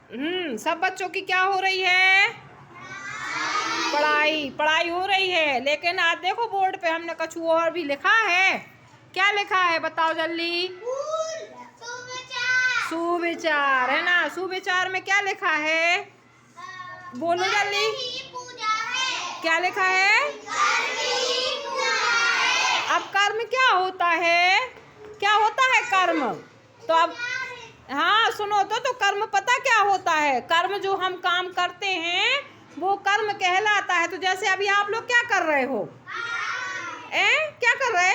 सब बच्चों की क्या हो रही है? पढ़ाई पढ़ाई हो रही है। लेकिन आज देखो बोर्ड पे हमने कुछ और भी लिखा है। क्या लिखा है बताओ जल्दी? सुविचार है ना। सुविचार में क्या लिखा है? बोलो जल्दी। क्या लिखा है? अब कर्म क्या होता है? क्या होता है कर्म? तो अब हाँ सुनो तो कर्म पता क्या होता है? कर्म जो हम काम करते हैं वो कर्म कहलाता है। तो जैसे अभी आप लोग क्या कर रहे हो? क्या कर रहे?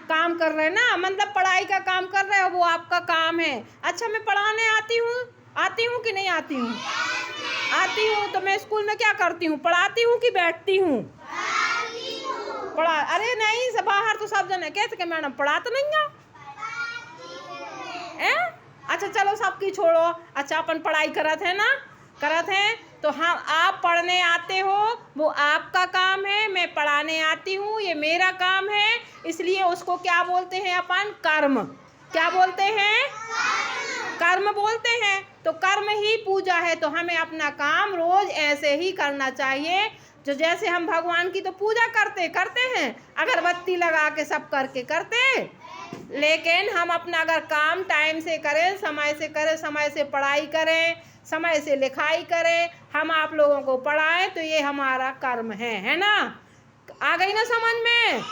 काम कर रहे ना, मतलब पढ़ाई का काम कर रहे हो, वो आपका काम है। अच्छा, मैं पढ़ाने आती हूँ कि नहीं आती हूँ? आती हूँ। तो मैं स्कूल में क्या करती हूँ? पढ़ाती हूँ कि बैठती हूँ? पढ़ा। अरे नहीं, सब बाहर तो सब जने कहते कि मैडम पढ़ा तो नहीं है। अच्छा चलो सबकी छोड़ो। अच्छा अपन पढ़ाई करत है ना, करत हैं। तो हाँ, आप पढ़ने आते हो वो आपका काम है, मैं पढ़ाने आती हूँ ये मेरा काम है। इसलिए उसको क्या बोलते हैं अपन? कर्म। क्या बोलते हैं? कर्म बोलते हैं। तो कर्म ही पूजा है। तो हमें अपना काम रोज ऐसे ही करना चाहिए। जो जैसे हम भगवान की तो पूजा करते हैं, अगरबत्ती लगा के सब करके करते। लेकिन हम अपना अगर काम टाइम से करें, समय से करें, समय से पढ़ाई करें, समय से लिखाई करें, हम आप लोगों को पढ़ाएं, तो ये हमारा कर्म है ना। आ गई ना समझ में?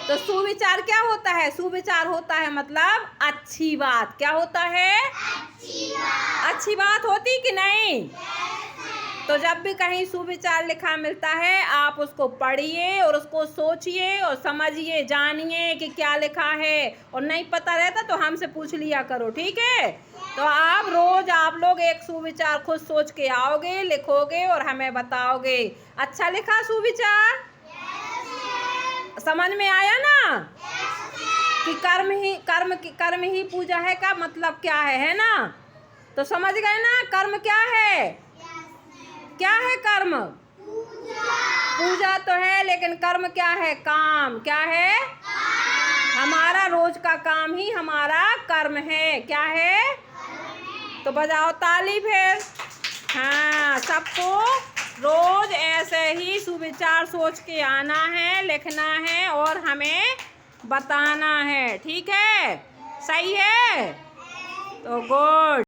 तो सुविचार क्या होता है? सुविचार होता है मतलब अच्छी बात। क्या होता है? अच्छी बात होती कि नहीं? तो जब भी कहीं सुविचार लिखा मिलता है आप उसको पढ़िए और उसको सोचिए और समझिए, जानिए कि क्या लिखा है। और नहीं पता रहता तो हमसे पूछ लिया करो, ठीक है? तो आप रोज आप लोग एक सुविचार खुद सोच के आओगे, लिखोगे और हमें बताओगे। अच्छा लिखा सुविचार? समझ में आया ना? कि कर्म ही पूजा है का मतलब क्या है ना? तो समझ गए ना कर्म क्या है? क्या है कर्म? पूजा तो है, लेकिन कर्म क्या है? काम। क्या है? हमारा रोज का काम ही हमारा कर्म है। क्या है? तो बजाओ ताली फिर। हाँ, सबको रोज ऐसे ही सुविचार सोच के आना है, लिखना है और हमें बताना है, ठीक है? सही है? तो गुड।